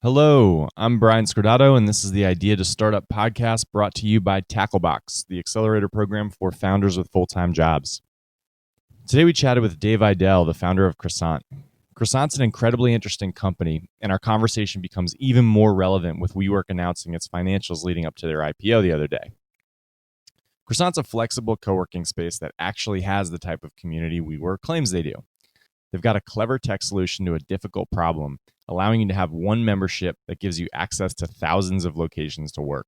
Hello, I'm Brian Scordato, and this is the Idea to Startup podcast brought to you by Tacklebox, the accelerator program for founders with full-time jobs. Today we chatted with Dave Idell, the founder of Croissant. Croissant's an incredibly interesting company, and our conversation becomes even more relevant with WeWork announcing its financials leading up to their IPO the other day. Croissant's a flexible co-working space that actually has the type of community WeWork claims they do. They've got a clever tech solution to a difficult problem, allowing you to have one membership that gives you access to thousands of locations to work.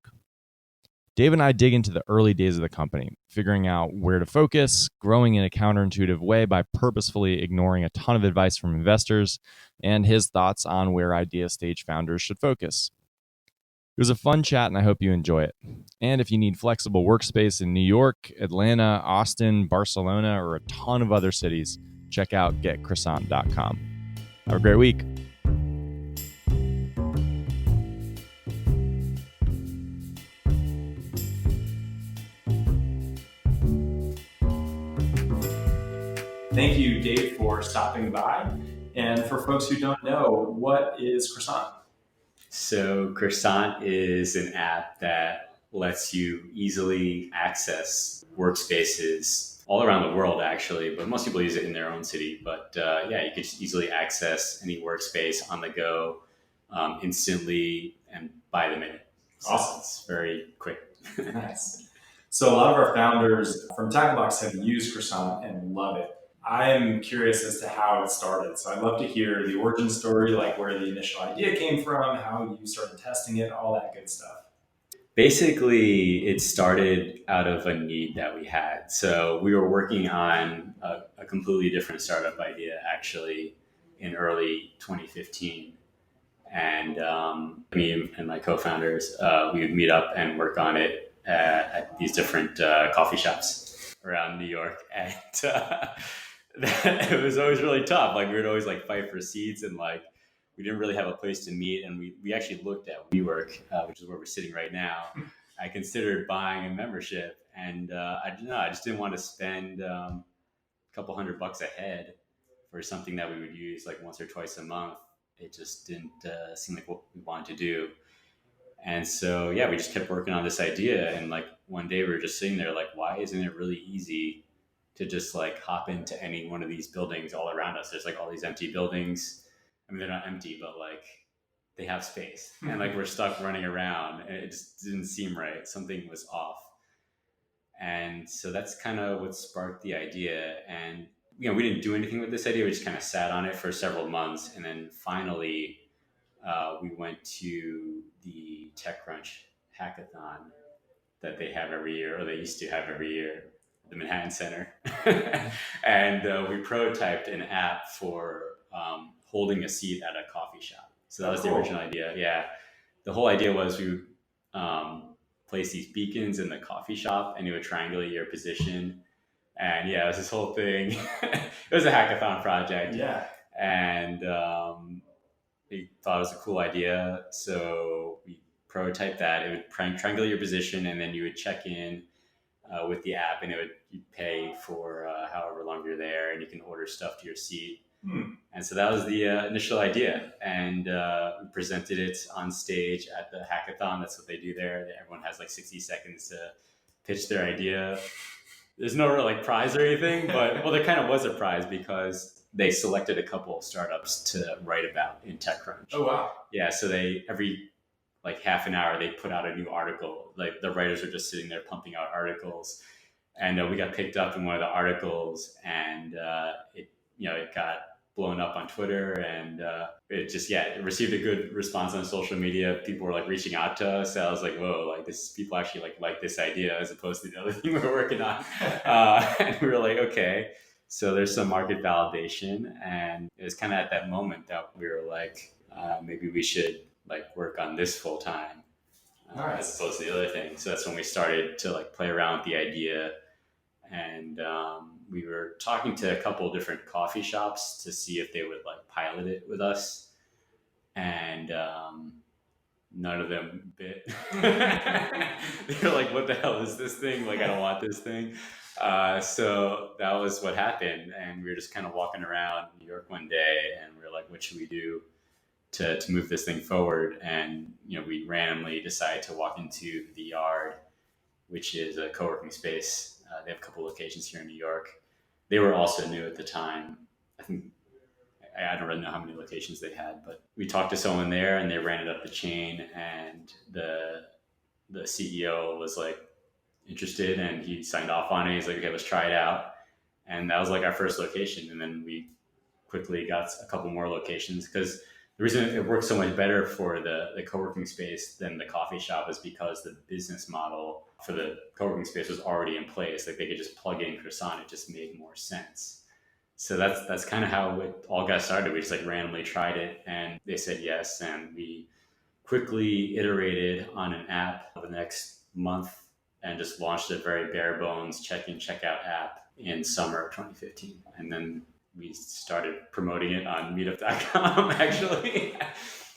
Dave and I dig into the early days of the company, figuring out where to focus, growing in a counterintuitive way by purposefully ignoring a ton of advice from investors, and his thoughts on where idea stage founders should focus. It was a fun chat, and I hope you enjoy it. And if you need flexible workspace in New York, Atlanta, Austin, Barcelona, or a ton of other cities, check out getcroissant.com. Have a great week. Thank you, Dave, for stopping by. And for folks who don't know, what is Croissant? So Croissant is an app that lets you easily access workspaces all around the world, actually, but most people use it in their own city. But you could just easily access any workspace on the go instantly and by the minute. So Awesome. It's very quick. Nice. So a lot of our founders from Tacklebox have used Croissant and love it. I'm curious as to how it started. So I'd love to hear the origin story, like where the initial idea came from, how you started testing it, all that good stuff. Basically, it started out of a need that we had. So we were working on a completely different startup idea, actually, in early 2015. And me and my co-founders, we would meet up and work on it at these different coffee shops around New York. And it was always really tough. Like we would always fight for seats, and we didn't really have a place to meet. And we actually looked at WeWork, which is where we're sitting right now. I considered buying a membership, and I don't know, I just didn't want to spend a couple $100 a head for something that we would use like once or twice a month. It just didn't seem like what we wanted to do. And so, we just kept working on this idea. And one day we were just sitting there why isn't it really easy to just hop into any one of these buildings all around us? There's all these empty buildings. I mean, they're not empty, but they have space. And we're stuck running around, and it just didn't seem right. Something was off. And so that's kind of what sparked the idea. And we didn't do anything with this idea. We just kind of sat on it for several months. And then finally, we went to the TechCrunch hackathon that they have every year, or they used to have every year, the Manhattan Center. And we prototyped an app for holding a seat at a coffee shop. So that was the original idea. Yeah. The whole idea was we place these beacons in the coffee shop, and it would triangulate your position. And it was this whole thing. It was a hackathon project. Yeah. And we thought it was a cool idea. So we prototyped that. It would triangulate your position, and then you would check in with the app, and you'd pay for however long you're there, and you can order stuff to your seat. And so that was the initial idea. And we presented it on stage at the hackathon. That's what they do there. Everyone has 60 seconds to pitch their idea. There's no real prize or anything, but there kind of was a prize because they selected a couple of startups to write about in TechCrunch. Oh, wow. Yeah. So every half an hour, they put out a new article. The writers are just sitting there pumping out articles. And we got picked up in one of the articles, and it got blown up on Twitter, and it received a good response on social media. People were reaching out to us. So I was like, whoa, people actually like this idea as opposed to the other thing we were working on. And we were like, okay, so there's some market validation. And it was kind of at that moment that we were like, maybe we should work on this full time as opposed to the other thing. So that's when we started to play around with the idea. And we were talking to a couple of different coffee shops to see if they would pilot it with us. And none of them bit. They were like, what the hell is this thing? I don't want this thing. So that was what happened. And we were just kind of walking around New York one day, and we were like, what should we do to move this thing forward. And, we randomly decided to walk into the Yard, which is a co-working space. They have a couple locations here in New York. They were also new at the time. I think, I don't really know how many locations they had, but we talked to someone there and they ran it up the chain, and the CEO was like interested and he signed off on it. He's like, okay, let's try it out. And that was like our first location. And then we quickly got a couple more locations, because the reason it worked so much better for the co-working space than the coffee shop is because the business model for the co-working space was already in place. Like they could just plug in Croissant. It just made more sense. So that's kind of how it all got started. We just like randomly tried it and they said yes. And we quickly iterated on an app over the next month and just launched a very bare bones check-in, check-out app in summer of 2015. And then we started promoting it on meetup.com actually.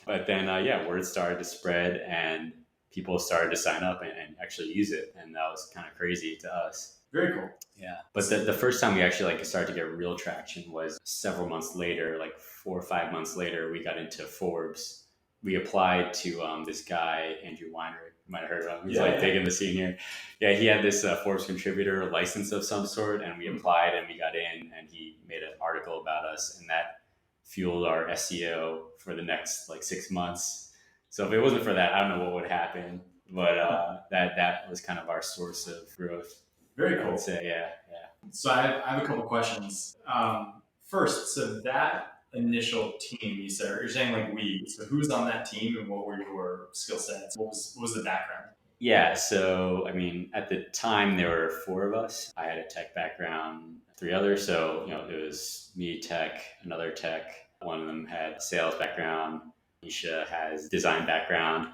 But then, word started to spread and people started to sign up and actually use it. And that was kind of crazy to us. Very cool. Yeah. But the first time we actually like started to get real traction was several months later, like 4 or 5 months later, we got into Forbes. We applied to this guy, Andrew Weiner. You might have heard of him. He's big in the scene here. Yeah, he had this Forbes contributor license of some sort, and we applied and we got in, and he made an article about us, and that fueled our SEO for the next like 6 months. So if it wasn't for that, I don't know what would happen. But that was kind of our source of growth. Very cool. I would say, yeah. So I have a couple questions. First, so that initial team, you're saying like we. So who's on that team and what were your skill sets? What was the background? Yeah, so I mean, at the time there were 4 of us. I had a tech background, 3 others. So it was me, tech, another tech. One of them had sales background. Nisha has design background.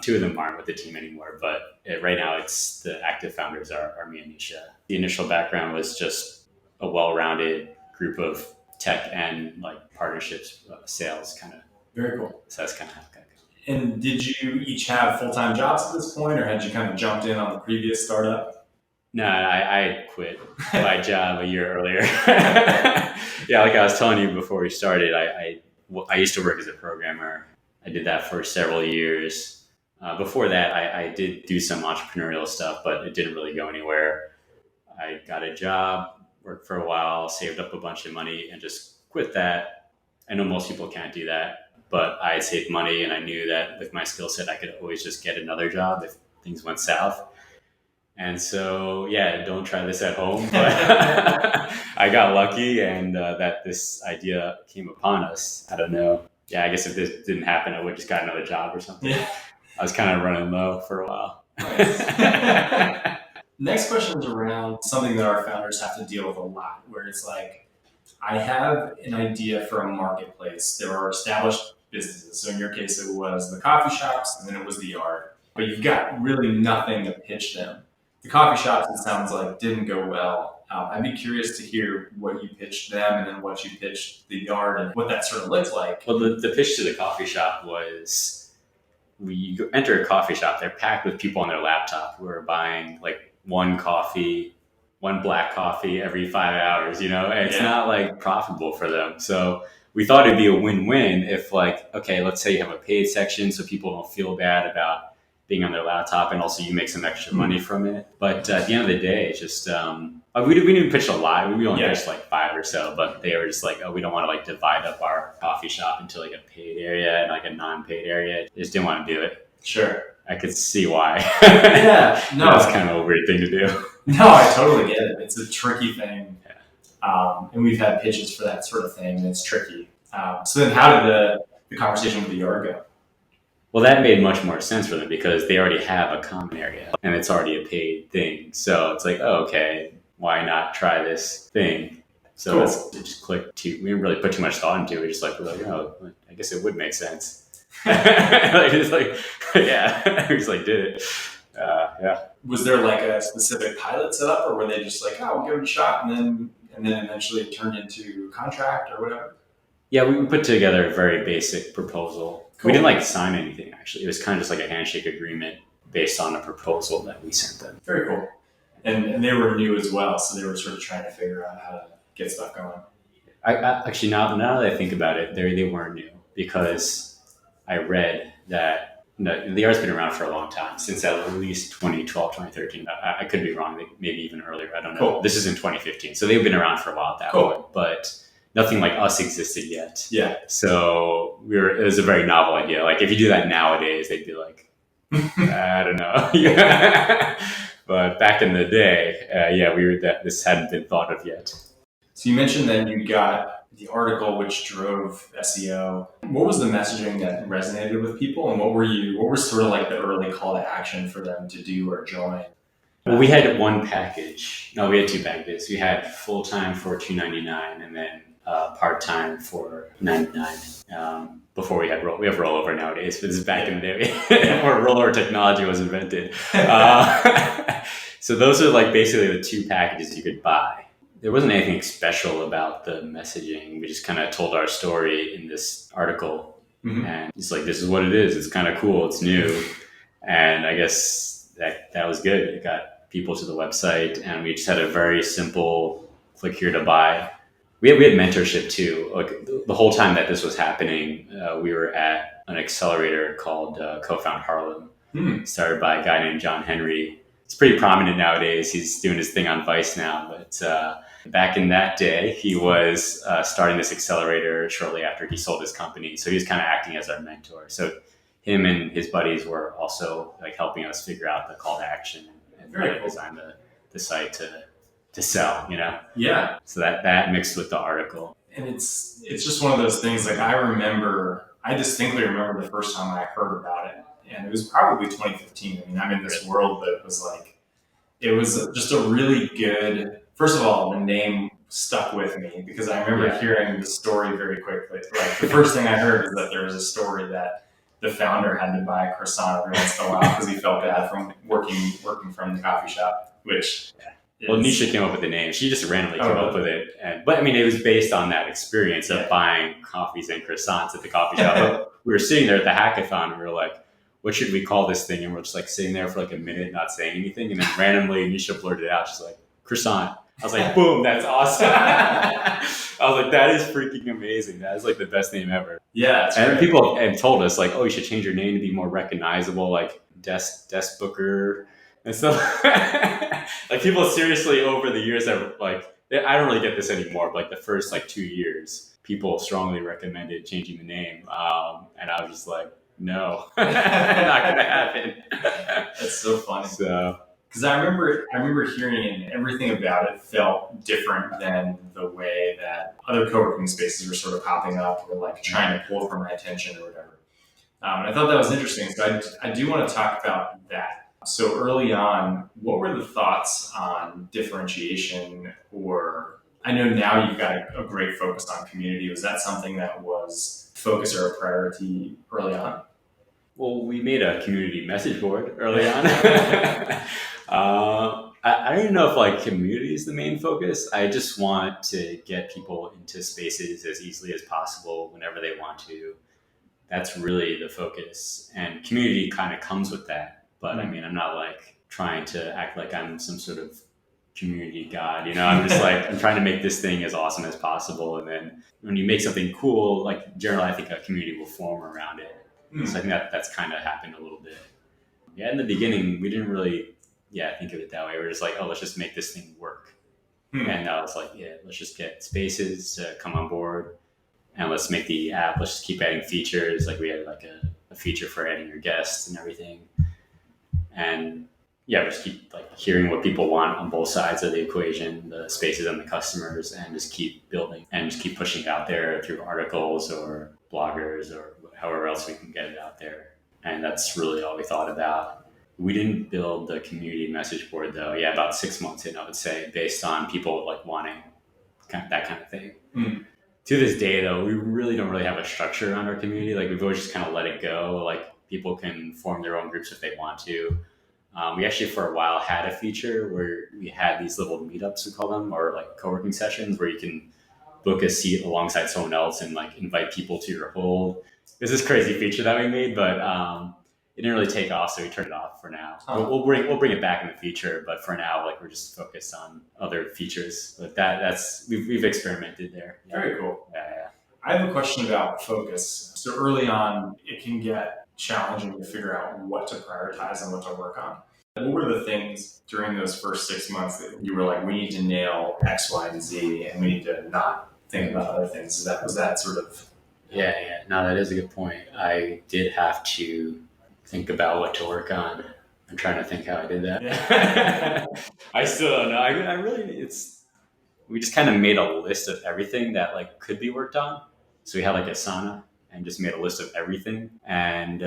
2 of them aren't with the team anymore, but right now it's the active founders are me and Nisha. The initial background was just a well-rounded group of tech and like partnerships, sales kind of. Very cool. So that's kind of how it got going. And did you each have full-time jobs at this point, or had you kind of jumped in on the previous startup? No, I quit my job a year earlier. Yeah, like I was telling you before we started, I used to work as a programmer. I did that for several years. Before that, I did do some entrepreneurial stuff, but it didn't really go anywhere. I got a job, worked for a while, saved up a bunch of money, and just quit that. I know most people can't do that, but I saved money, and I knew that with my skill set, I could always just get another job if things went south. And so, don't try this at home, but I got lucky, and that this idea came upon us. I don't know. Yeah, I guess if this didn't happen, I would have just got another job or something. Yeah. I was kind of running low for a while. Nice. Next question is around something that our founders have to deal with a lot, where it's like, I have an idea for a marketplace. There are established businesses. So in your case, it was the coffee shops, and then it was the Yard. But you've got really nothing to pitch them. The coffee shops, it sounds like, didn't go well. I'd be curious to hear what you pitched them and then what you pitched the Yard and what that sort of looked like. Well, the pitch to the coffee shop was, you enter a coffee shop, they're packed with people on their laptop who are buying like one black coffee every 5 hours, and it's not like profitable for them. So we thought it'd be a win-win if like, okay, let's say you have a paid section so people don't feel bad about being on their laptop, and also you make some extra money from it. But at the end of the day, it's just, we didn't pitch a lot. We only pitched like 5 or so, but they were just like, we don't want to like divide up our coffee shop into like a paid area and like a non-paid area. They just didn't want to do it. Sure. I could see why. Yeah. No. That's kind of a weird thing to do. No, I totally get it. It's a tricky thing. Yeah. And we've had pitches for that sort of thing, and it's tricky. So then how did the conversation with the Yard go? Well, that made much more sense for them because they already have a common area and it's already a paid thing. So it's like, oh, okay, why not try this thing? So cool. It just clicked. We didn't really put too much thought into it. We just like, I guess it would make sense. It's like, yeah, we just like did it. Yeah. Was there like a specific pilot set up, or were they just like, oh, we'll give it a shot, and then eventually it turned into a contract or whatever? Yeah, we put together a very basic proposal. Cool. We didn't like sign anything, actually. It was kind of just like a handshake agreement based on a proposal that we sent them. Very cool. And they were new as well, so they were sort of trying to figure out how to get stuff going. I actually, now that I think about it, they weren't new because I read that the art's been around for a long time, since at least 2012, 2013. I could be wrong, maybe even earlier. I don't know. Cool. This is in 2015. So they've been around for a while at that point, but nothing like us existed yet. Yeah. So it was a very novel idea. Like if you do that nowadays, they'd be like, I don't know. But back in the day, this hadn't been thought of yet. So you mentioned that you got the article which drove SEO. What was the messaging that resonated with people, and what was sort of like the early call to action for them to do or join? Well, we had one package. No, we had two packages. We had full-time for $2.99 and then part-time for $99. Before we have rollover nowadays, but this is back in the day where rollover technology was invented. So those are like basically the two packages you could buy. There wasn't anything special about the messaging. We just kind of told our story in this article, and it's like, this is what it is. It's kind of cool. It's new, and I guess that was good. It got people to the website, and we just had a very simple click here to buy. We had mentorship too. Like the whole time that this was happening, we were at an accelerator called Co-Found Harlem, started by a guy named John Henry. It's pretty prominent nowadays. He's doing his thing on Vice now, but back in that day, he was starting this accelerator shortly after he sold his company. So he was kind of acting as our mentor. So him and his buddies were also like helping us figure out the call to action and design the site to sell, Yeah. So that mixed with the article. And it's just one of those things. Like I distinctly remember the first time I heard about it, and it was probably 2015. I mean, I'm in this world, but it was just a really good, first of all, the name stuck with me because I remember hearing the story very quickly. Like the first thing I heard is that there was a story that the founder had to buy a croissant every once in a while because he felt bad from working from the coffee shop, which... Well, Nisha came up with the name. She just randomly came up with it. But I mean, it was based on that experience of buying coffees and croissants at the coffee shop. But we were sitting there at the hackathon and we were like, what should we call this thing? And we're just like sitting there for like a minute, not saying anything. And then randomly Nisha blurted out, she's like, croissant. I was like, boom, that's awesome. I was like, that is freaking amazing. That is like the best name ever. Yeah. And people have told us like, oh, you should change your name to be more recognizable, like desk booker and stuff. Like people seriously over the years have like, I don't really get this anymore, but like the first like 2 years, people strongly recommended changing the name. And I was just like, no, not gonna happen. That's so funny. So, because I remember hearing it, and everything about it felt different than the way that other co-working spaces were sort of popping up or like trying to pull from my attention or whatever. And I thought that was interesting. So I do want to talk about that. So early on, what were the thoughts on differentiation? Or I know now you've got a great focus on community. Was that something that was focus or a priority early on? Well, we made a community message board early on. I don't even know if like community is the main focus. I just want to get people into spaces as easily as possible whenever they want to. That's really the focus. And community kind of comes with that. But I mean, I'm not like trying to act like I'm some sort of community god, I'm just like, I'm trying to make this thing as awesome as possible. And then when you make something cool, like generally, I think a community will form around it. So I think that's kind of happened a little bit. Yeah, in the beginning, we didn't really, think of it that way. We were just like, oh, let's just make this thing work. And now it's like, let's just get spaces to come on board and let's make the app. Let's just keep adding features. Like we had like a feature for adding your guests and everything. And we just keep like hearing what people want on both sides of the equation, the spaces and the customers, and just keep building and just keep pushing it out there through articles or bloggers or however else we can get it out there. And that's really all we thought about. We didn't build the community message board though. About 6 months in, I would say, based on people like wanting that kind of thing. To this day though, we really don't have a structure on our community. Like we've always just kind of let it go. Like people can form their own groups if they want to. We actually, for a while, had a feature where we had these little meetups, we call them, or like co-working sessions where you can book a seat alongside someone else and like invite people to your hold. There's this crazy feature that we made, but it didn't really take off, so we turned it off for now. We'll bring it back in the future, but for now, like we're just focused on other features. But that's we've experimented there. Very cool. Yeah. I have a question about focus. So early on, it can get challenging to figure out what to prioritize and what to work on. What were the things during those first 6 months that you were like, we need to nail X, Y, and Z, and we need to not think about other things? Was that sort of? Yeah. No, that is a good point. I did have to think about what to work on. I'm trying to think how I did that. Yeah. I still don't know. I really, we just kind of made a list of everything that like could be worked on. So we had like Asana and just made a list of everything. And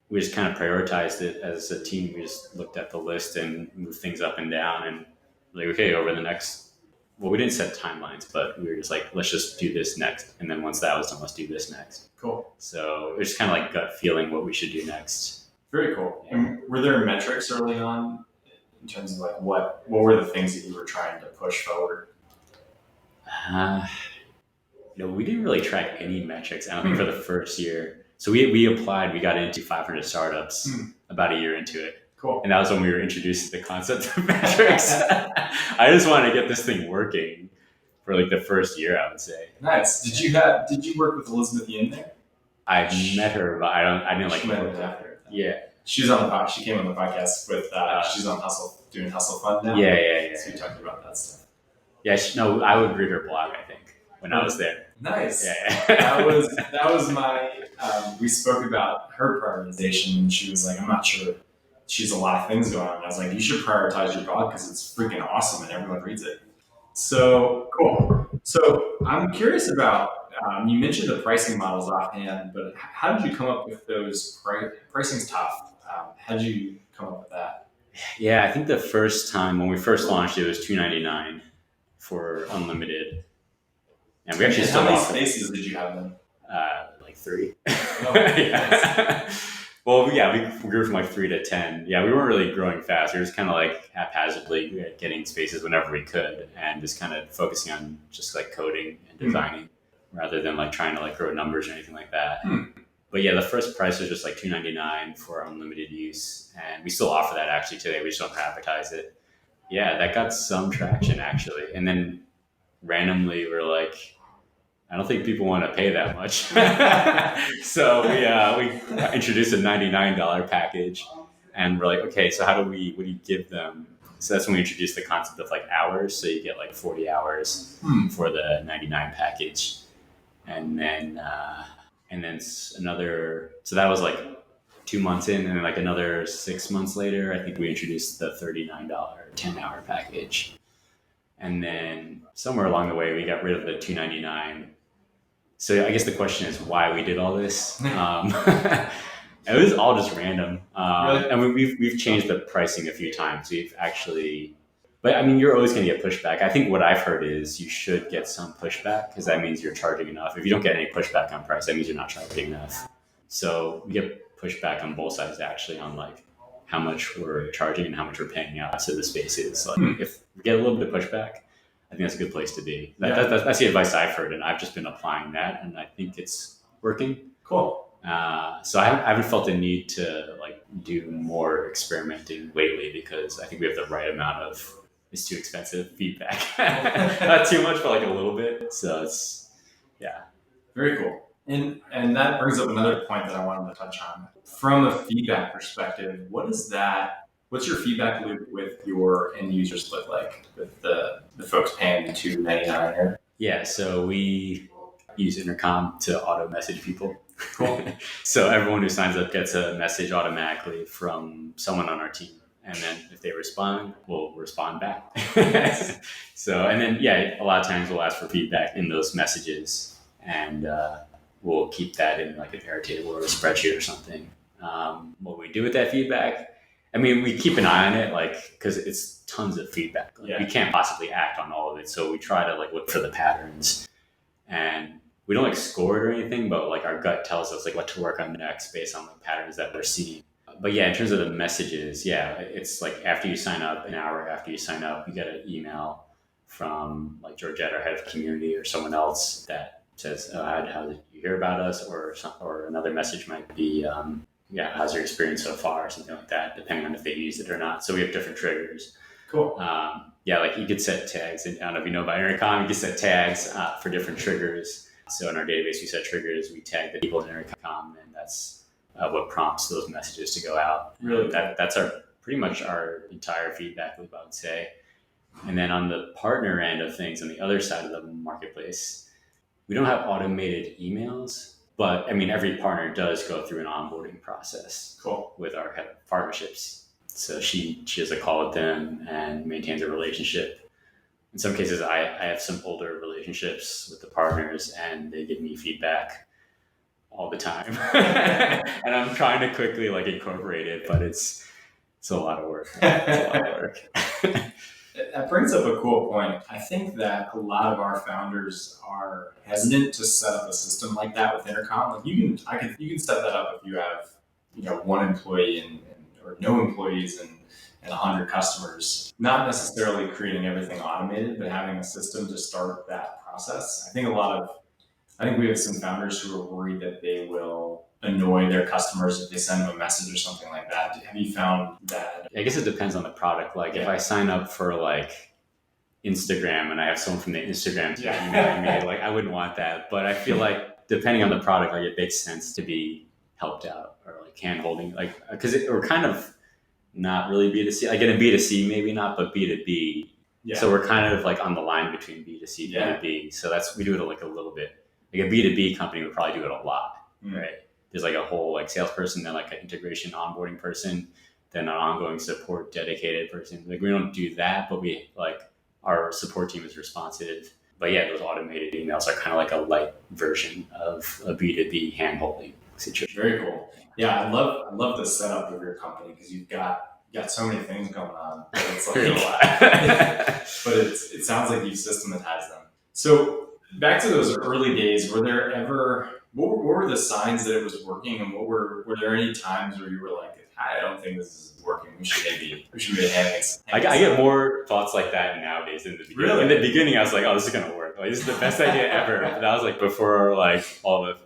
we just kind of prioritized it as a team. We just looked at the list and moved things up and down and like, okay, over the next, well, we didn't set timelines, but we were just like, let's just do this next. And then once that was done, let's do this next. Cool. So it was just kind of like gut feeling what we should do next. Very cool. And were there metrics early on in terms of like what were the things that you were trying to push forward? We didn't really track any metrics, I don't think, for the first year. So we applied, we got into 500 startups about a year into it. Cool. And that was when we were introduced to the concept of metrics. I just wanted to get this thing working for like the first year, I would say. Nice. Did you work with Elizabeth Yin there? I met her, but I didn't like met work her after. Yeah. She was on the podcast. She came on the podcast with she's on doing Hustle Fund now. Yeah. So we talked about that stuff. Yeah, I would read her blog, I think, when I was there. Nice. Yeah. that was my we spoke about her prioritization and she was like, I'm not sure. She's a lot of things going on. And I was like, you should prioritize your blog because it's freaking awesome and everyone reads it. So cool. So I'm curious about, you mentioned the pricing models offhand, but how did you come up with those? Pricing's tough. How did you come up with that? Yeah, I think the first time when we first launched, it was $2.99 for unlimited. And we actually how many spaces did you have then? Like 3. Oh, yeah. Well, yeah, we grew from like 3 to 10. Yeah, we weren't really growing fast. We were just kind of like haphazardly getting spaces whenever we could and just kind of focusing on just like coding and designing rather than like trying to like grow numbers or anything like that. But yeah, the first price was just like $2.99 for unlimited use. And we still offer that actually today. We just don't advertise it. Yeah, that got some traction actually. And then randomly we're like, I don't think people want to pay that much. So we introduced a $99 package and we're like, okay, so what do you give them? So that's when we introduced the concept of like hours. So you get like 40 hours for the 99 package. And then another, so that was like 2 months in, and then like another 6 months later, I think we introduced the $39 10-hour package. And then somewhere along the way, we got rid of the $2.99. So I guess the question is why we did all this. It was all just random. Really? I mean, we've changed the pricing a few times. But I mean, you're always going to get pushback. I think what I've heard is you should get some pushback because that means you're charging enough. If you don't get any pushback on price, that means you're not charging enough. So we get pushback on both sides actually on like how much we're charging and how much we're paying out to the spaces. Like if we get a little bit of pushback, I think that's a good place to be. That's the advice I've heard, and I've just been applying that, and I think it's working. Cool. So I haven't felt the need to like do more experimenting lately because I think we have the right amount of it's too expensive feedback. Not too much, but like a little bit. So yeah. Very cool. And that brings up another point that I wanted to touch on. From a feedback perspective, what's your feedback loop with your end users look like with the folks paying $2.99? Yeah, so we use Intercom to auto message people. Cool. So everyone who signs up gets a message automatically from someone on our team. And then if they respond, we'll respond back. So, and then, yeah, a lot of times we'll ask for feedback in those messages and we'll keep that in like an Airtable or a spreadsheet or something. What we do with that feedback, I mean, we keep an eye on it, like, cause it's tons of feedback. Like, we can't possibly act on all of it. So we try to like look for the patterns and we don't like score it or anything, but like our gut tells us like what to work on next based on the patterns that we're seeing. But yeah, in terms of the messages, yeah, it's like after you sign up, an hour after you sign up, you get an email from like Georgette, our head of community, or someone else that says, oh, how did you hear about us? Or another message might be, how's your experience so far? Or something like that, depending on if they used it or not. So we have different triggers. Cool. Like you could set tags. And I don't know if you know about Intercom, you can set tags for different triggers. So in our database, we set triggers, we tag the people in intercom, and that's what prompts those messages to go out. Really? That's pretty much our entire feedback loop, I would say. And then on the partner end of things, on the other side of the marketplace, we don't have automated emails, but I mean, every partner does go through an onboarding process. Cool. With our head of partnerships. So she has a call with them and maintains a relationship. In some cases, I have some older relationships with the partners, and they give me feedback all the time. And I'm trying to quickly incorporate it, but it's a lot of work. It's a lot of work. That brings up a cool point. I think that a lot of our founders are hesitant to set up a system like that with Intercom. Like you can set that up if you have one employee or no employees and 100 customers. Not necessarily creating everything automated, but having a system to start that process. I think we have some founders who are worried that they will annoy their customers if they send them a message or something like that. Have you found that? I guess it depends on the product. If I sign up for Instagram and I have someone from the Instagram to email me, I wouldn't want that. But I feel like depending on the product, it makes sense to be helped out or hand holding, because we're kind of not really B2C. In a B2C, maybe not, but B2B. Yeah. So we're kind of on the line between B2C and B2B. So we do it a little bit. A B2B company would probably do it a lot, right? There's a whole salesperson, then an integration onboarding person, then an ongoing support dedicated person. We don't do that, but we our support team is responsive. But yeah, those automated emails are kind of a light version of a B2B hand-holding situation. Very cool. Yeah, I love the setup of your company because you've got so many things going on. But it's but it sounds like you've systematized them. So back to those early days, were there ever what were the signs that it was working, and were there any times where you were like, I don't think this is working. We should maybe having it. I get more thoughts like that nowadays than the beginning. Really? In the beginning, I was like, oh, this is gonna work. This is the best idea ever. But that was before all the,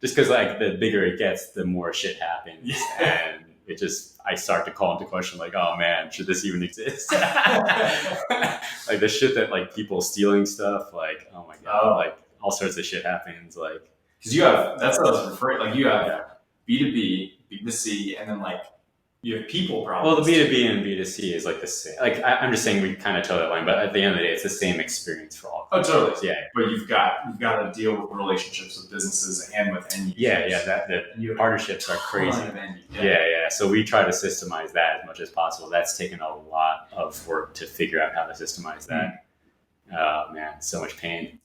just because the bigger it gets, the more shit happens, and it just I start to call into question oh man, should this even exist? The shit that people stealing stuff, oh my god, all sorts of shit happens, because you have, that's what I was referring, you have B2B, B2C, and then you have people problems. Well, the B2B and B2C is the same. I'm just saying we kind of toe that line, but at the end of the day, it's the same experience for all. Oh, totally. Yeah. But you've got to deal with relationships with businesses and with end users. Yeah. The partnerships are crazy. Yeah. So we try to systemize that as much as possible. That's taken a lot of work to figure out how to systemize that. Oh man, so much pain.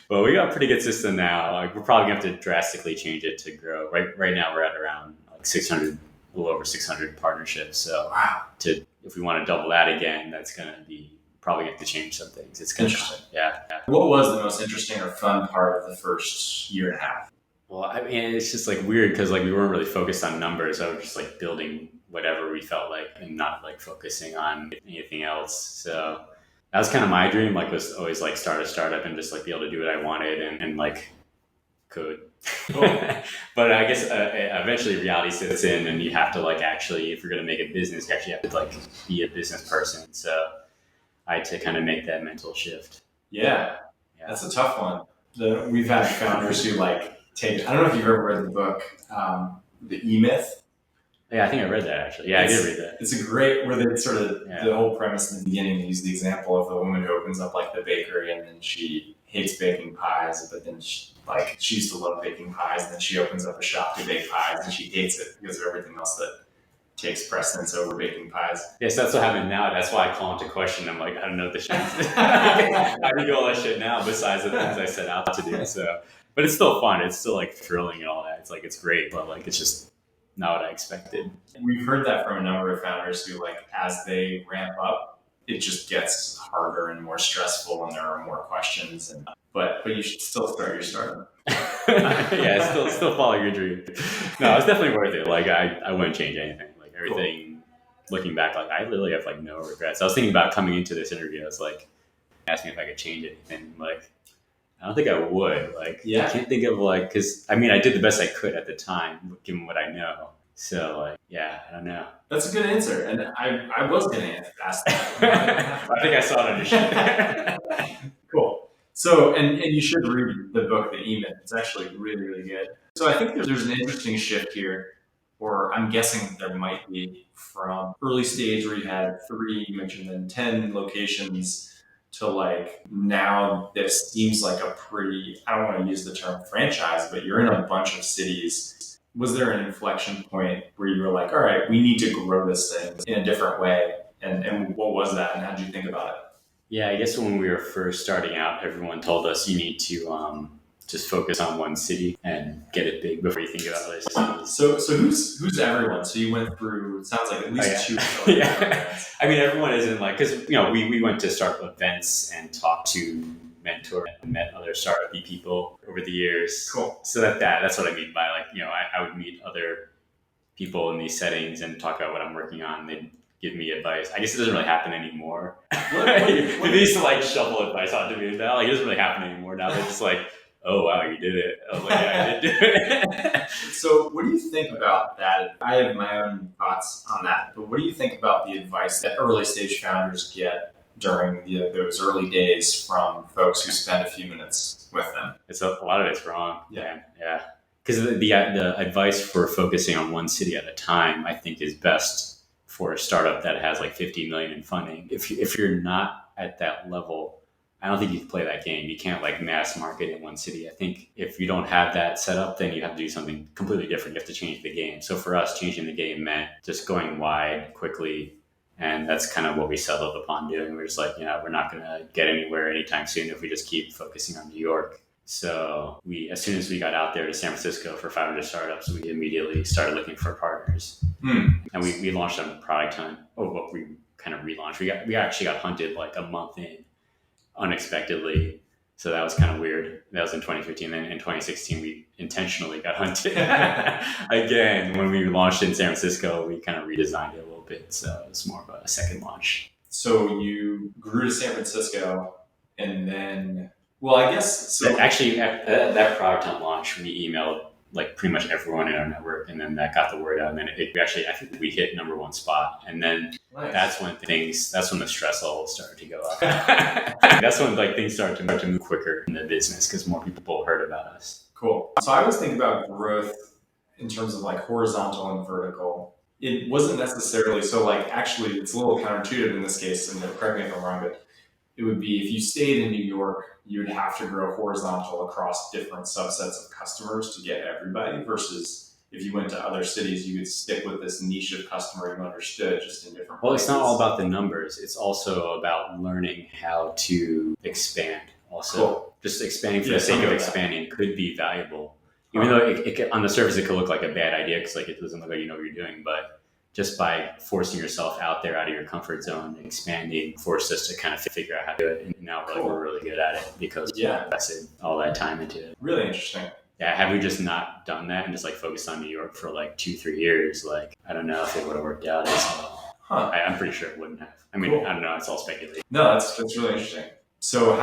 But we got a pretty good system now. We're probably gonna have to drastically change it to grow. Right now we're at around 600, a little over 600 partnerships. So if we want to double that again, that's gonna be probably have to change some things. It's gonna interesting. Yeah. What was the most interesting or fun part of the first year and a half? Well, I mean, it's just weird because we weren't really focused on numbers. I was just building whatever we felt and not focusing on anything else. So that was kind of my dream. Was always start a startup and just be able to do what I wanted and code. Cool. But I guess eventually reality sits in, and you have to actually, if you're going to make a business, you actually have to be a business person. So I had to kind of make that mental shift. Yeah. That's a tough one. We've had founders who take. I don't know if you've ever read the book, the EMyth. Yeah, I think I read that actually. Yeah, I did read that. It's a great, where they sort of, the whole premise in the beginning, they use the example of the woman who opens up the bakery and then she hates baking pies, but then she used to love baking pies, and then she opens up a shop to bake pies and she hates it because of everything else that takes precedence over baking pies. Yes, that's what happened now. That's why I call into question. I'm I don't know the shit. I do all that shit now besides the things I set out to do. So, but it's still fun. It's still thrilling and all that. It's it's great, but it's just not what I expected. We've heard that from a number of founders who as they ramp up, it just gets harder and more stressful, and there are more questions. But you should still start your startup. Yeah, still follow your dream. No, it's definitely worth it. I wouldn't change anything. Everything, cool. Looking back, I really have no regrets. I was thinking about coming into this interview. I was asking if I could change anything. I don't think I would. I can't think of because I did the best I could at the time, given what I know. So I don't know. That's a good answer, and I was going to ask that. I think I saw it on your sheet. Cool. So, and you should read the book, The EMyth. It's actually really, really good. So I think there's an interesting shift here, or I'm guessing there might be, from early stage where you had 3, you mentioned then 10 locations, to like now this seems like a pretty, I don't want to use the term franchise, but you're in a bunch of cities. Was there an inflection point where you were like, all right, we need to grow this thing in a different way? And what was that? And how did you think about it? Yeah, I guess when we were first starting out, everyone told us you need to just focus on one city and get it big before you think about other cities. So who's everyone? So you went through, it sounds like at least 2. Yeah. I mean, everyone isn't like, because we went to start events and talk to mentor and met other startup people over the years. Cool. So that's what I mean by like, I would meet other people in these settings and talk about what I'm working on. They'd give me advice. I guess it doesn't really happen anymore. They used to like shovel advice onto me. Now like, it doesn't really happen anymore. Now they're just like, oh wow, you did it. I was like, yeah, I did do it. So what do you think about that? I have my own thoughts on that, but what do you think about the advice that early stage founders get during those early days from folks who spend a few minutes with them? It's a lot of it's wrong. Yeah. Yeah. Because the advice for focusing on one city at a time, I think, is best for a startup that has like 50 million in funding. If you're not at that level, I don't think you can play that game. You can't like mass market in one city. I think if you don't have that set up, then you have to do something completely different. You have to change the game. So for us, changing the game meant just going wide quickly. And that's kind of what we settled upon doing. We're just like, we're not going to get anywhere anytime soon if we just keep focusing on New York. So as soon as we got out there to San Francisco for 500 startups, we immediately started looking for partners. And we launched a product hunt. What we kind of relaunched. We actually got hunted like a month in unexpectedly. So that was kind of weird. That was in 2015. Then in 2016, we intentionally got hunted again. When we launched in San Francisco, we kind of redesigned it a little bit. So it was more of a second launch. So you grew to San Francisco and then, well, I guess. So actually, at that product hunt launch, we emailed like pretty much everyone in our network, and then that got the word out. And then I think we hit number 1 spot. And then nice. that's when the stress levels started to go up. That's when like things started to move quicker in the business because more people heard about us. Cool. So I always think about growth in terms of like horizontal and vertical. It wasn't necessarily, so like actually it's a little counterintuitive in this case, and correct me if I'm wrong, but it would be if you stayed in New York, you would have to grow horizontal across different subsets of customers to get everybody, versus if you went to other cities, you could stick with this niche of customer you understood just in different Well, places. It's not all about the numbers. It's also about learning how to expand. Also, Cool. Just expanding for the sake of expanding could be valuable. Even though it on the surface, it could look like a bad idea because like it doesn't look like you know what you're doing, but just by forcing yourself out there, out of your comfort zone, expanding, forced us to kind of figure out how to do it. And now we're really good at it because we invested all that time into it. Really interesting. Yeah, had we just not done that and just like focused on New York for like 2-3 years, like I don't know if it would have worked out as well. I'm pretty sure it wouldn't have. I mean, I don't know. It's all speculation. No, that's really interesting. So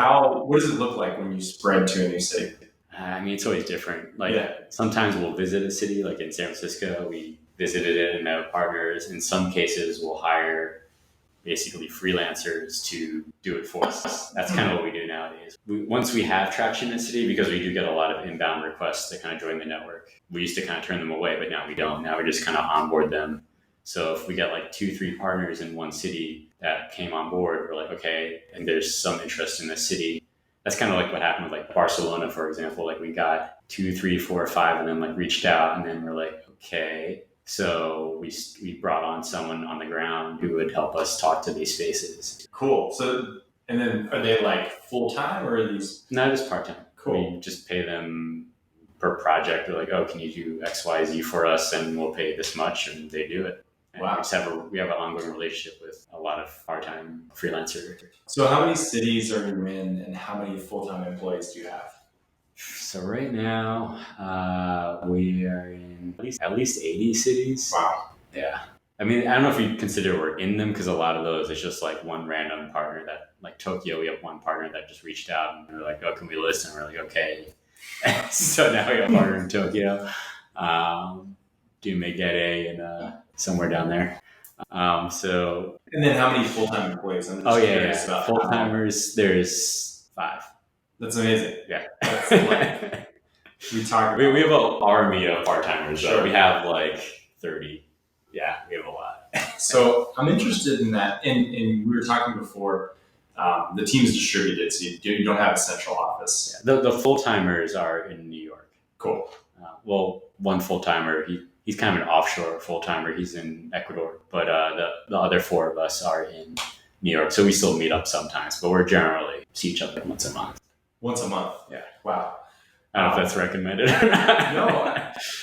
what does it look like when you spread to a new city? I mean, it's always different. Like sometimes we'll visit a city, like in San Francisco, we visited it and met with partners. In some cases, we'll hire basically freelancers to do it for us. That's kind of what we do nowadays. Once we have traction in the city, because we do get a lot of inbound requests to kind of join the network, we used to kind of turn them away, but now we don't. Now we just kind of onboard them. So if we get like 2-3 partners in one city that came on board, we're like, okay, and there's some interest in the city. That's kind of like what happened with like Barcelona, for example. Like we got 2, 3, 4, 5 and then like reached out and then we're like, okay. So we brought on someone on the ground who would help us talk to these spaces. Cool. So, and then are they like full-time or are these? No, just part-time. Cool. We just pay them per project. They're like, oh, can you do X, Y, Z for us? And we'll pay this much. And they do it. And wow. We have an ongoing relationship with a lot of part-time freelancers. So how many cities are you in and how many full-time employees do you have? So right now, we are in at least 80 cities. Wow. Yeah. I mean, I don't know if you consider we're in them because a lot of those, it's just like one random partner that, like Tokyo, we have one partner that just reached out and they're like, oh, can we list? And we're like, okay. So now we have a partner in Tokyo. Do Megere and somewhere down there. And then how many full-time employees? Full-timers, there's 5. That's amazing. Yeah. That's like, we talk. We have an army of part-timers. Sure. We have like 30. Yeah, we have a lot. So I'm interested in that. And we were talking before, the team's distributed, so you don't have a central office. Yeah, the full-timers are in New York. Cool. Well, one full-timer, he's kind of an offshore full-timer. He's in Ecuador. But the other 4 of us are in New York. So we still meet up sometimes, but we're generally see each other once a month. Once a month? Yeah. Wow. I don't know if that's recommended or not. No,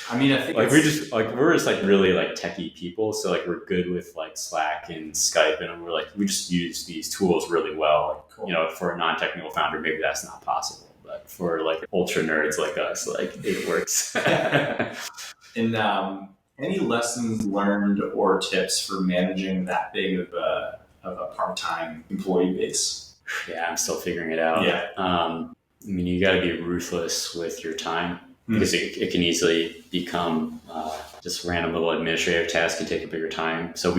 I mean, I think like we're just like really like techie people, so like we're good with like Slack and Skype, and we just use these tools really well. Cool. You know, for a non-technical founder, maybe that's not possible, but for like ultra nerds like us, like it works. And any lessons learned or tips for managing that big of a part-time employee base? Yeah, I'm still figuring it out. Yeah. I mean, you got to be ruthless with your time because it can easily become just random little administrative tasks can take up your time. So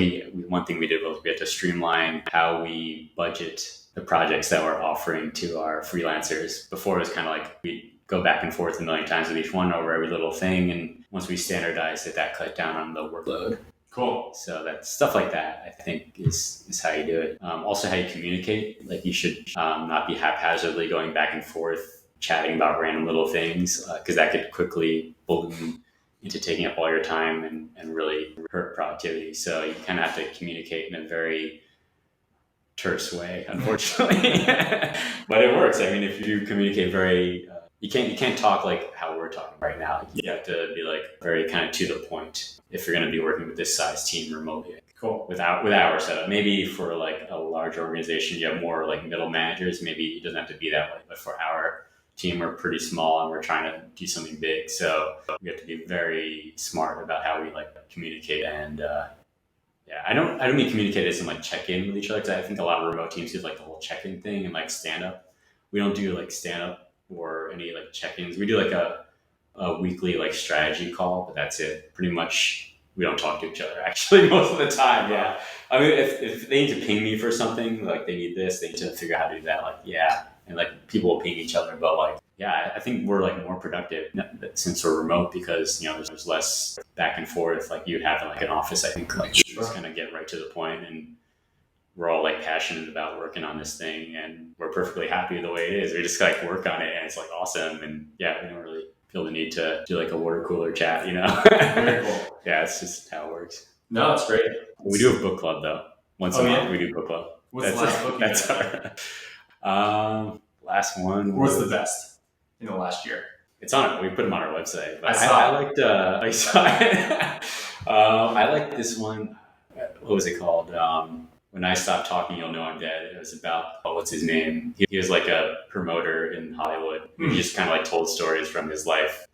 one thing we did was we had to streamline how we budget the projects that we're offering to our freelancers. Before it was kind of like we go back and forth a million times with each one over every little thing. And once we standardized it, that cut down on the workload. Cool. So that stuff like that, I think, is how you do it. Also, how you communicate. Like you should not be haphazardly going back and forth, chatting about random little things, because that could quickly balloon into taking up all your time and really hurt productivity. So you kind of have to communicate in a very terse way, unfortunately. But it works. I mean, if you communicate very... You can't talk like how we're talking right now. You have to be like very kind of to the point if you're going to be working with this size team remotely. Cool. With our setup. Maybe for like a large organization, you have more like middle managers. Maybe it doesn't have to be that way. But for our team, we're pretty small and we're trying to do something big. So we have to be very smart about how we like communicate. And I don't mean communicate as in like check in with each other. Because I think a lot of remote teams do like the whole check in thing and like stand up. We don't do like stand up or any like check-ins. We do like a weekly like strategy call, but that's it. Pretty much we don't talk to each other actually most of the time. Yeah. I mean, if they need to ping me for something, like they need this, they need to figure out how to do that. Like, yeah. And like people will ping each other, but like, yeah, I think we're like more productive since we're remote because, you know, there's less back and forth like you'd have in like an office. I think like you just kind of get right to the point and we're all like passionate about working on this thing and we're perfectly happy the way it is. We just like work on it and it's like awesome. And yeah, we don't really feel the need to do like a water cooler chat, you know? Very cool. Yeah, it's just how it works. No, it's great. We do a book club though. Once a month we do book club. What's the last book you read? Our last one. What's the best in the last year? It's on it. We put them on our website. But I liked I liked this one. What was it called? When I Stop Talking, You'll Know I'm Dead. It was about, what's his name? He was like a promoter in Hollywood. He just kind of like told stories from his life.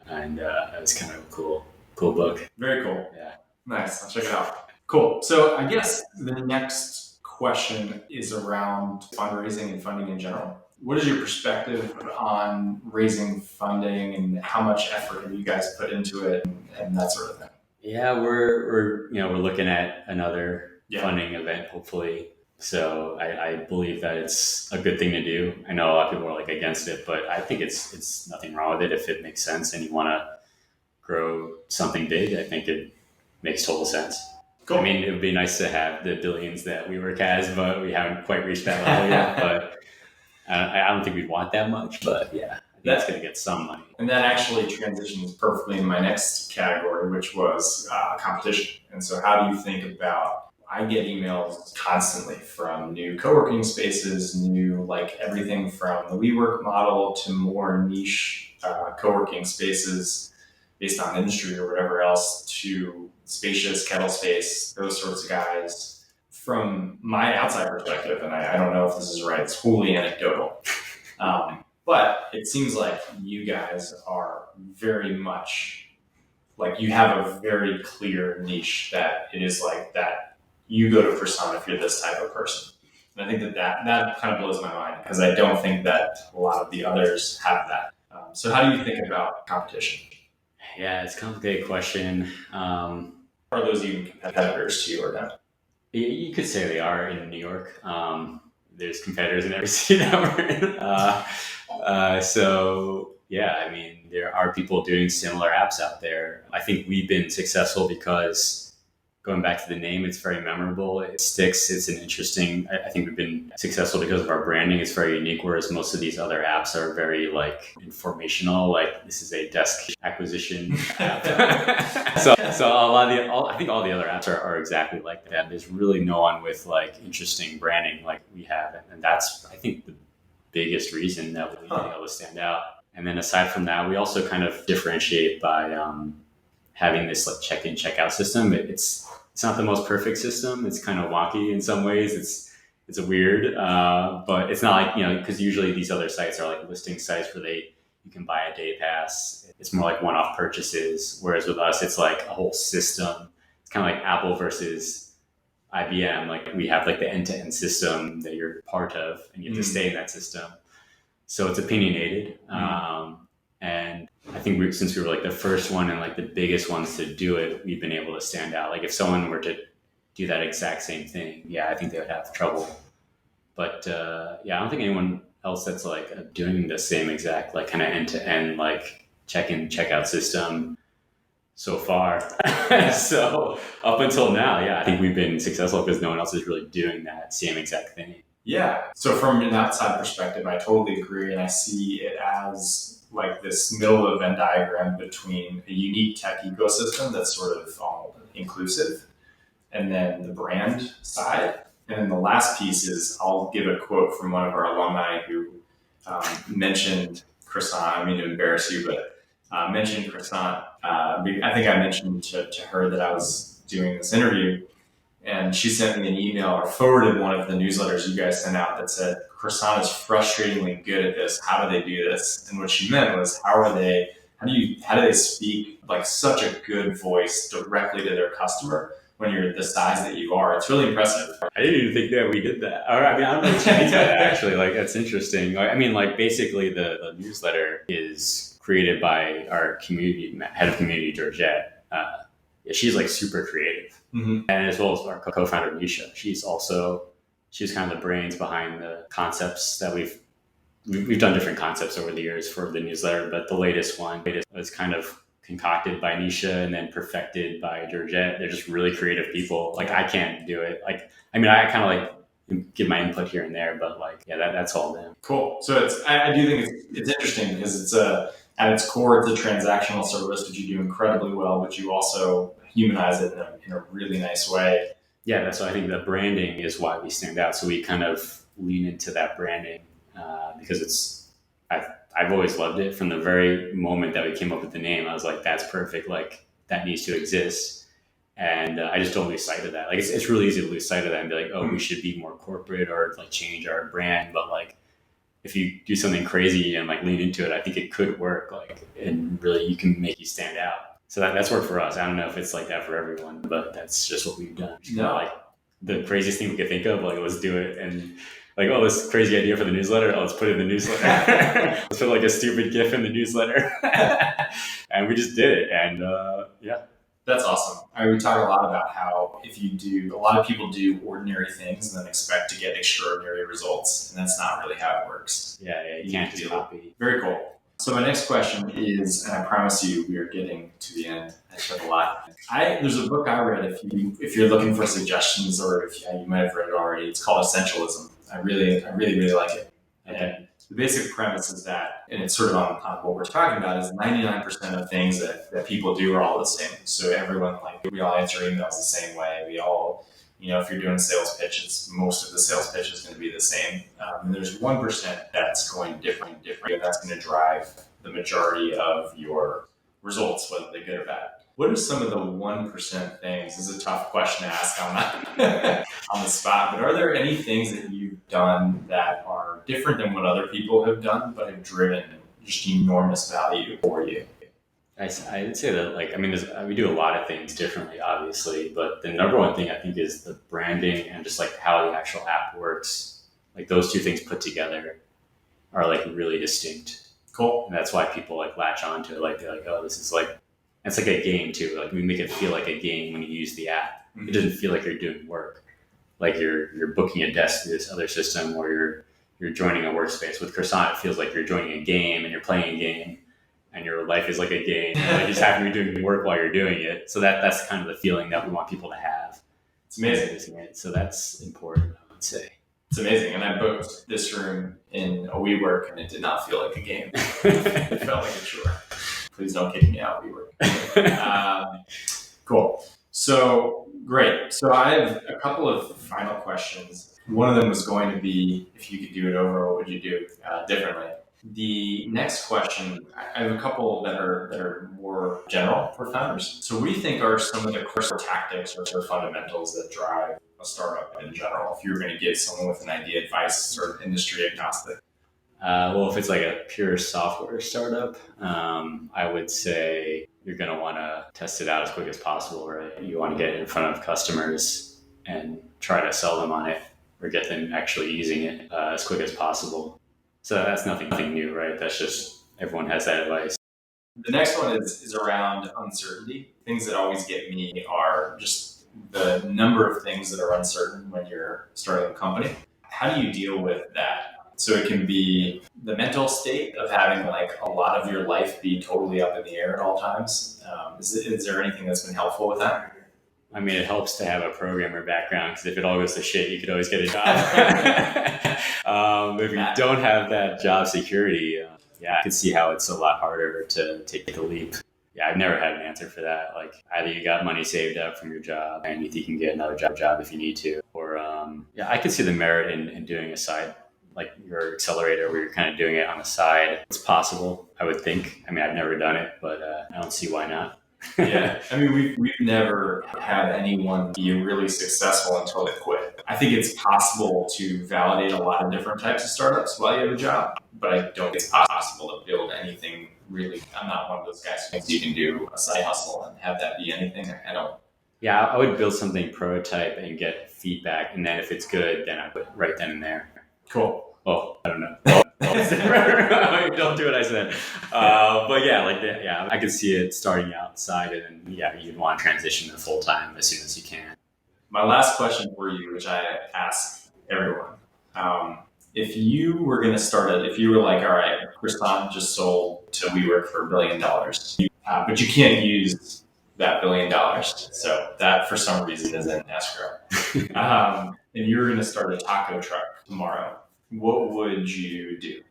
And it was kind of a cool book. Very cool. Yeah. Nice. I'll check it out. Cool. So I guess the next question is around fundraising and funding in general. What is your perspective on raising funding and how much effort have you guys put into it and that sort of thing? Yeah, we're looking at another funding event, hopefully. So I believe that it's a good thing to do. I know a lot of people are like against it, but I think it's nothing wrong with it if it makes sense and you want to grow something big. I think it makes total sense. Cool. I mean, it would be nice to have the billions that we work as, but we haven't quite reached that level yet. But I don't think we'd want that much, but yeah, I think that's going to get some money. And that actually transitions perfectly in my next category, which was competition. And so how do you think about, I get emails constantly from new co-working spaces, new, like everything from the WeWork model to more niche co-working spaces based on industry or whatever else to spacious kettle space, those sorts of guys. From my outside perspective, and I don't know if this is right, it's wholly anecdotal, but it seems like you guys are very much, like you have a very clear niche that it is like that you go to Croissant if you're this type of person. And I think that kind of blows my mind because I don't think that a lot of the others have that. So how do you think about competition? Yeah, it's a complicated question. Are those even competitors to you or not? You could say they are in New York. there's competitors in every city that we're in. So yeah, I mean, there are people doing similar apps out there. I think we've been successful because, going back to the name, it's very memorable. It sticks. It's an interesting. I think we've been successful because of our branding. It's very unique, whereas most of these other apps are very like informational. Like this is a desk acquisition app. so I think all the other apps are exactly like that. There's really no one with like interesting branding like we have, and that's I think the biggest reason that we've been able to stand out. And then aside from that, we also kind of differentiate by having this like check-in, check-out system. It's not the most perfect system. It's kind of wonky in some ways. It's a weird, but it's not like, because usually these other sites are like listing sites where you can buy a day pass. It's more like one-off purchases. Whereas with us, it's like a whole system. It's kind of like Apple versus IBM. Like we have like the end-to-end system that you're part of, and you have to stay in that system. So it's opinionated. And I think since we were like the first one and like the biggest ones to do it, we've been able to stand out. Like if someone were to do that exact same thing, yeah, I think they would have trouble. But yeah, I don't think anyone else that's like doing the same exact like kind of end to end like check-in, check-out system so far. So up until now, yeah, I think we've been successful because no one else is really doing that same exact thing. Yeah. So from an outside perspective, I totally agree. And I see it as like this middle of the Venn diagram between a unique tech ecosystem that's sort of all inclusive, and then the brand side. And then the last piece is, I'll give a quote from one of our alumni who mentioned Croissant. I mean to embarrass you, but mentioned Croissant. I think I mentioned to her that I was doing this interview, and she sent me an email or forwarded one of the newsletters you guys sent out that said, Croissant is frustratingly good at this. How do they do this? And what she meant was, how do they speak like such a good voice directly to their customer when you're the size that you are? It's really impressive. I didn't even think that we did that. Or, I mean, I don't know what you mean by that, actually. Like, that's interesting. I mean, like, basically the newsletter is created by our head of community, Georgette. She's like super creative. And as well as our co-founder, Nisha. She's kind of the brains behind the concepts that we've done different concepts over the years for the newsletter, but the latest one was kind of concocted by Nisha and then perfected by Georgette. They're just really creative people. Like I can't do it. Like, I mean, I kind of like give my input here and there, but like, yeah, that's all them. Cool. So I do think it's interesting because it's at its core, it's a transactional service, which you do incredibly well, but you also humanize it in a really nice way. Yeah, that's why I think the branding is why we stand out. So we kind of lean into that branding because I've always loved it from the very moment that we came up with the name. I was like, that's perfect. Like that needs to exist. And I just don't lose sight of that. Like it's really easy to lose sight of that and be like, oh, we should be more corporate or like change our brand. But like if you do something crazy and like lean into it, I think it could work. Like and really you can make you stand out. So that's worked for us. I don't know if it's like that for everyone, but that's just what we've done. No. Like the craziest thing we could think of, like let's do it. And like, oh, this crazy idea for the newsletter. Oh, let's put it in the newsletter. Let's put like a stupid GIF in the newsletter. And we just did it. And yeah. That's awesome. We talk a lot about how a lot of people do ordinary things and then expect to get extraordinary results. And that's not really how it works. Yeah, you can't just copy. Very cool. So my next question is, and I promise you we are getting to the end. I said a lot. There's a book I read, if you're looking for suggestions or if you might have read it already, it's called Essentialism. I really like it. And the basic premise is that, and it's sort of on what we're talking about, is 99% of things that people do are all the same. So everyone, like we all answer emails the same way. We all, if you're doing sales pitches, most of the sales pitch is going to be the same. And there's 1% that's going different. And that's going to drive the majority of your results, whether they're good or bad. What are some of the 1% things? This is a tough question to ask on the spot, but are there any things that you've done that are different than what other people have done, but have driven just enormous value for you? I would say that, we do a lot of things differently, obviously, but the number one thing I think is the branding and just like how the actual app works. Like those two things put together are like really distinct. Cool. And that's why people like latch onto it. Like they're like, oh, this is like, it's like a game too. Like we make it feel like a game when you use the app. Mm-hmm. It doesn't feel like you're doing work. like you're booking a desk through this other system, or you're joining a workspace. With Croissant, it feels like you're joining a game and you're playing a game, and your life is like a game. Like you just happen to be doing work while you're doing it. So that's kind of the feeling that we want people to have. It's amazing. So that's important, I would say. It's amazing. And I booked this room in a WeWork, and it did not feel like a game. It felt like a chore. Please don't kick me out, WeWork. Cool. So great. So I have a couple of final questions. One of them was going to be, if you could do it over, what would you do differently? The next question, I have a couple that are more general for founders. So what do you think are some of the core tactics or fundamentals that drive a startup in general? If you were going to give someone with an idea advice, sort of industry agnostic. Well, if it's like a pure software startup, I would say you're going to want to test it out as quick as possible, right? You want to get in front of customers and try to sell them on it, or get them actually using it as quick as possible. So that's nothing new, right? That's just, everyone has that advice. The next one is around uncertainty. Things that always get me are just the number of things that are uncertain when you're starting a company. How do you deal with that? So it can be the mental state of having like a lot of your life be totally up in the air at all times. Is there anything that's been helpful with that? I mean, it helps to have a programmer background, because if it all goes to shit, you could always get a job. If you don't have that job security, I could see how it's a lot harder to take the leap. Yeah, I've never had an answer for that. Like, either you got money saved up from your job and you think you can get another job if you need to, or I could see the merit in doing a side, like your accelerator, where you're kind of doing it on the side. It's possible, I would think. I mean, I've never done it, but I don't see why not. Yeah, I mean, we've never had anyone be really successful until they quit. I think it's possible to validate a lot of different types of startups while you have a job, but I don't think it's possible to build anything really. I'm not one of those guys who thinks you can do a side hustle and have that be anything. I don't. Yeah, I would build something prototype and get feedback, and then if it's good, then I put right then and there. Cool. Oh, I don't know. Don't do what I said. But yeah, I could see it starting outside, and then you'd want to transition to full time as soon as you can. My last question for you, which I ask everyone, if you were going to start it, if you were like, all right, Croissant just sold to WeWork for $1 billion, but you can't use that $1 billion, so that for some reason is in escrow, and you're going to start a taco truck tomorrow, what would you do?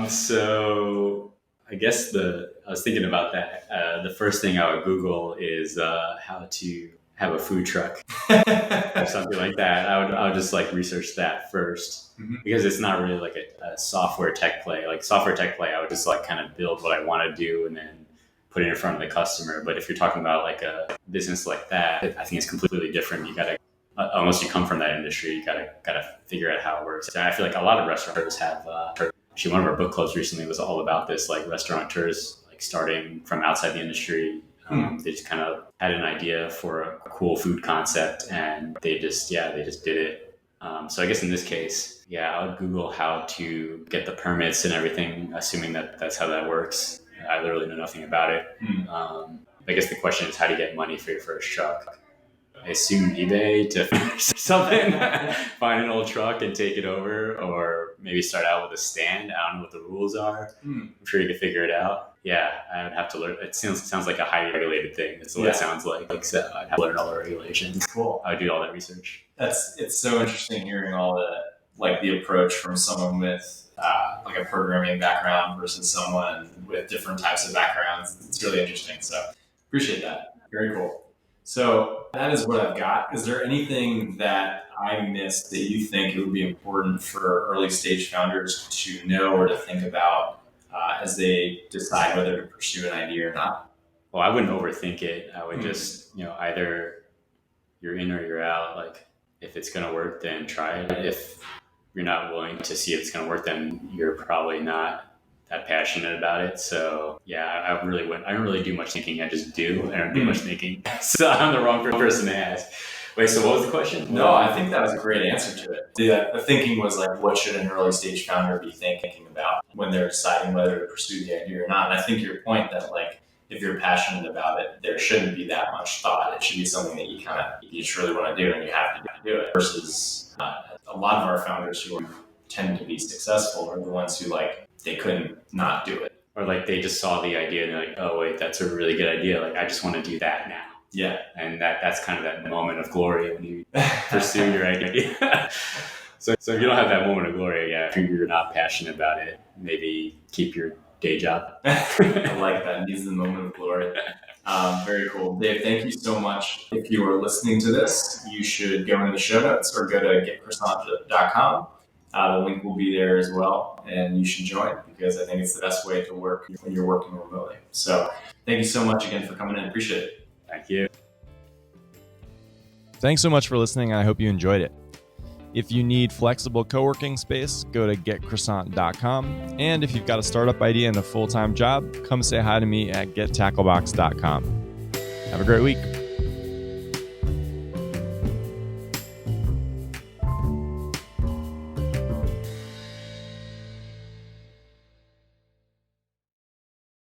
So I guess I was thinking about that. The first thing I would Google is how to have a food truck or something like that. I would just like research that first, because it's not really like a software tech play. Like software tech play, I would just like kind of build what I want to do and then put it in front of the customer. But if you're talking about like a business like that, I think it's completely different. You gotta, unless you come from that industry, you gotta figure out how it works. And I feel like a lot of restaurateurs have. Actually, one of our book clubs recently was all about this, like restaurateurs, like starting from outside the industry. They just kind of had an idea for a cool food concept, and they just did it. So I guess in this case, I would Google how to get the permits and everything, assuming that that's how that works. I literally know nothing about it. I guess the question is, how do you get money for your first truck? I assume eBay to something, find an old truck and take it over, or maybe start out with a stand. I don't know what the rules are. I'm sure you could figure it out. Yeah, I would have to learn. It sounds like a highly regulated thing. That's what it sounds like. So I'd have to learn all the regulations. Cool. I would do all that research. It's so interesting hearing all the approach from someone with like a programming background versus someone with different types of backgrounds. It's really interesting. So appreciate that. Very cool. So that is what I've got. Is there anything that I missed that you think it would be important for early stage founders to know or to think about as they decide whether to pursue an idea or not? Well, I wouldn't overthink it. I would just, either you're in or you're out. Like, if it's going to work, then try it. If you're not willing to see if it's going to work, then you're probably not that passionate about it. So I don't really do much thinking. I just do. I don't do much thinking. So I'm the wrong person to ask. Wait, so what was the question? No, I think that was a great answer to it. The thinking was like, what should an early stage founder be thinking about when they're deciding whether to pursue the idea or not? And I think your point that like, if you're passionate about it, there shouldn't be that much thought. It should be something that you just really want to do and you have to do. to do it. Versus a lot of our founders who tend to be successful are the ones who they couldn't not do it. Or they just saw the idea and they're like, oh wait, that's a really good idea. I just want to do that now. Yeah. And that's kind of that moment of glory when you pursue your idea. So if you don't have that moment of glory, if you're not passionate about it, maybe keep your day job. I like that. Needs the moment of glory. Very cool. Dave, thank you so much. If you are listening to this, you should go into the show notes or go to getcroissant.com. The link will be there as well, and you should join because I think it's the best way to work when you're working remotely. So thank you so much again for coming in. Appreciate it. Thank you. Thanks so much for listening, and I hope you enjoyed it. If you need flexible co-working space, go to getcroissant.com. And if you've got a startup idea and a full-time job, come say hi to me at gettacklebox.com. Have a great week.